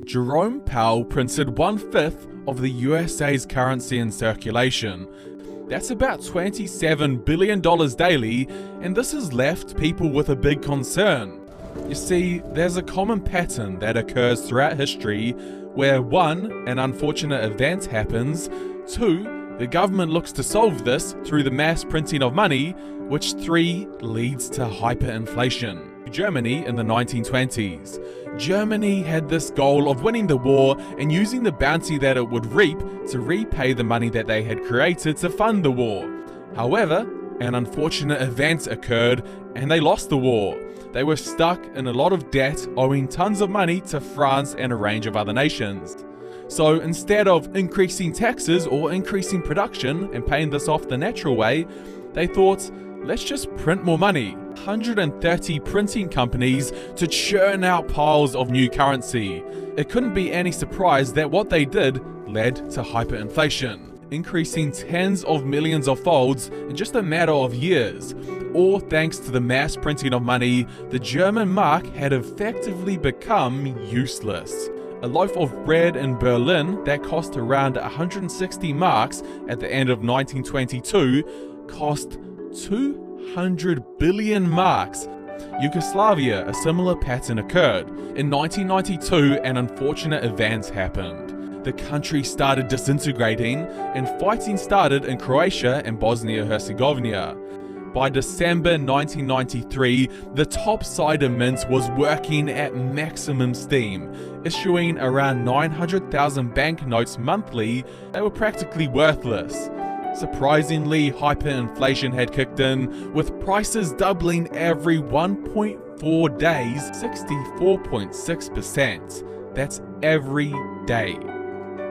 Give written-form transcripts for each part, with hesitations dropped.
Jerome Powell printed 1/5 of the USA's currency in circulation. That's about $27 billion daily, and this has left people with a big concern. You see, there's a common pattern that occurs throughout history where 1, an unfortunate event happens, 2, the government looks to solve this through the mass printing of money, which 3, leads to hyperinflation. Germany in the 1920s. Germany had this goal of winning the war and using the bounty that it would reap to repay the money that they had created to fund the war. However, an unfortunate event occurred and they lost the war. They were stuck in a lot of debt, owing tons of money to France and a range of other nations. So instead of increasing taxes or increasing production and paying this off the natural way, they thought, let's just print more money. 130 printing companies to churn out piles of new currency. It couldn't be any surprise that what they did led to hyperinflation, increasing tens of millions of folds in just a matter of years. All thanks to the mass printing of money, the German mark had effectively become useless. A loaf of bread in Berlin that cost around 160 marks at the end of 1922 cost 200 billion marks. Yugoslavia, a similar pattern occurred. In 1992, an unfortunate event happened. The country started disintegrating and fighting started in Croatia and Bosnia-Herzegovina. By December 1993, the top-sided mint was working at maximum steam, issuing around 900,000 banknotes monthly. They were practically worthless. Surprisingly, hyperinflation had kicked in, with prices doubling every 1.4 days, 64.6%. That's every day.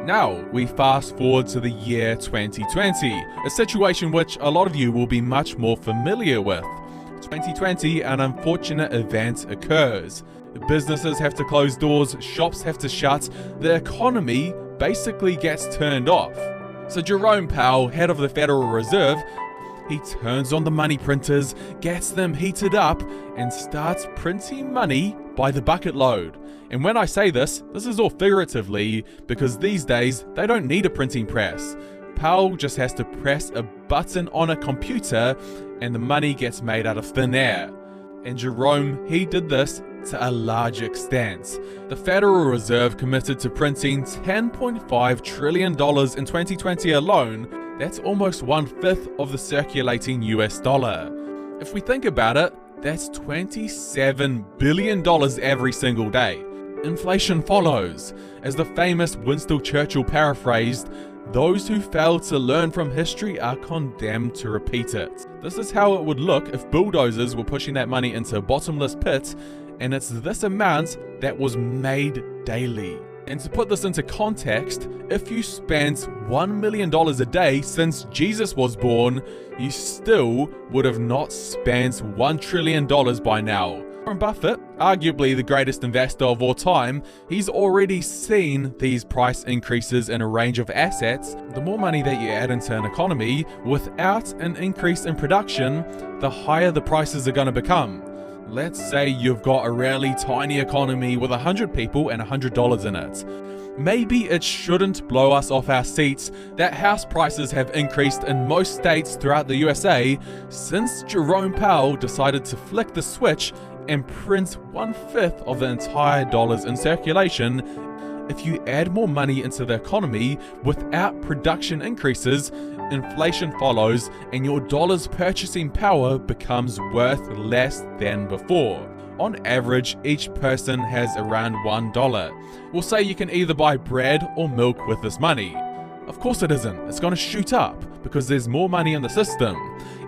Now, we fast forward to the year 2020, a situation which a lot of you will be much more familiar with. 2020, an unfortunate event occurs. Businesses have to close doors, shops have to shut, the economy basically gets turned off. So Jerome Powell, head of the Federal Reserve, he turns on the money printers, gets them heated up, and starts printing money by the bucket load. And when I say this is all figuratively, because these days they don't need a printing press. Powell just has to press a button on a computer and the money gets made out of thin air. And Jerome, he did this to a large extent. The Federal Reserve committed to printing $10.5 trillion in 2020 alone. That's almost 1/5 of the circulating US dollar. If we think about it, that's $27 billion every single day. Inflation follows. As the famous Winston Churchill paraphrased, those who fail to learn from history are condemned to repeat it. This is how it would look if bulldozers were pushing that money into a bottomless pit, and it's this amount that was made daily. And to put this into context, if you spent $1 million a day since Jesus was born, you still would have not spent $1 trillion by now. Warren Buffett, arguably the greatest investor of all time, he's already seen these price increases in a range of assets. The more money that you add into an economy without an increase in production, the higher the prices are going to become. Let's say you've got a really tiny economy with 100 people and $100 in it. Maybe it shouldn't blow us off our seats that house prices have increased in most states throughout the USA since Jerome Powell decided to flick the switch and print 1/5 of the entire dollars in circulation. If you add more money into the economy without production increases, inflation follows and your dollar's purchasing power becomes worth less than before. On average, each person has around $1. We'll say you can either buy bread or milk with this money. Of course it isn't. It's going to shoot up because there's more money in the system.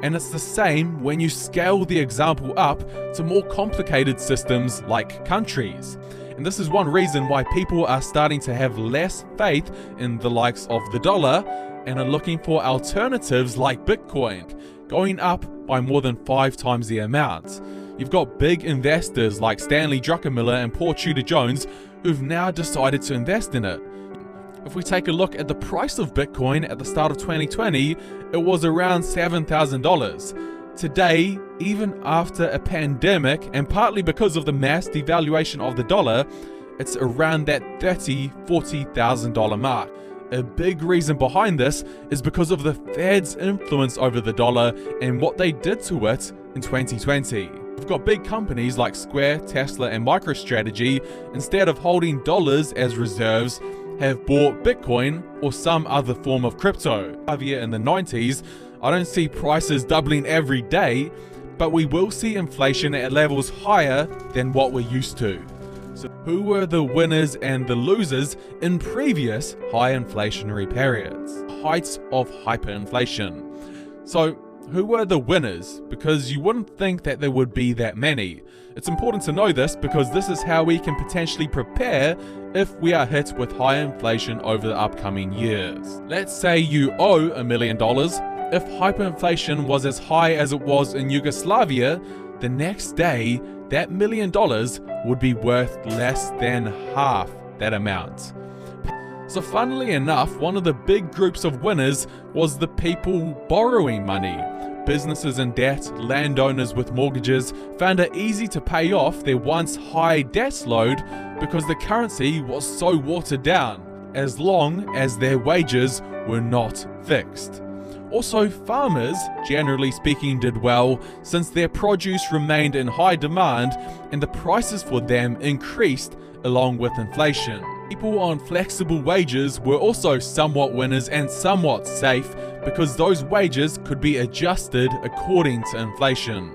And it's the same when you scale the example up to more complicated systems like countries. And this is one reason why people are starting to have less faith in the likes of the dollar and are looking for alternatives like Bitcoin, going up by more than 5 times the amount. You've got big investors like Stanley Druckenmiller and Paul Tudor Jones who've now decided to invest in it. If we take a look at the price of Bitcoin at the start of 2020, it was around $7,000. Today, even after a pandemic and partly because of the mass devaluation of the dollar, it's around that $30,000 to $40,000 mark. A big reason behind this is because of the Fed's influence over the dollar and what they did to it in 2020. We've got big companies like Square, Tesla, and MicroStrategy, instead of holding dollars as reserves, have bought Bitcoin or some other form of crypto. In the 90s, I don't see prices doubling every day, but we will see inflation at levels higher than what we're used to. So who were the winners and the losers in previous high inflationary periods? Heights of hyperinflation. So who were the winners? Because you wouldn't think that there would be that many. It's important to know this because this is how we can potentially prepare if we are hit with high inflation over the upcoming years. Let's say you owe $1 million. If hyperinflation was as high as it was in Yugoslavia, the next day, that $1 million would be worth less than half that amount. So funnily enough, one of the big groups of winners was the people borrowing money. Businesses in debt, landowners with mortgages found it easy to pay off their once high debt load because the currency was so watered down, as long as their wages were not fixed. Also, farmers, generally speaking, did well since their produce remained in high demand and the prices for them increased along with inflation. People on flexible wages were also somewhat winners and somewhat safe because those wages could be adjusted according to inflation.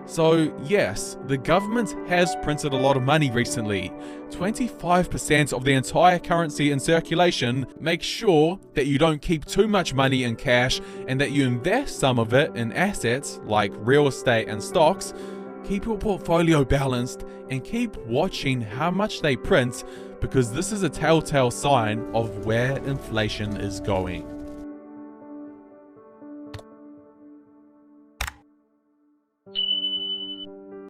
So yes, the government has printed a lot of money recently. 25% of the entire currency in circulation. Make sure that you don't keep too much money in cash and that you invest some of it in assets like real estate and stocks. Keep your portfolio balanced and keep watching how much they print because this is a telltale sign of where inflation is going.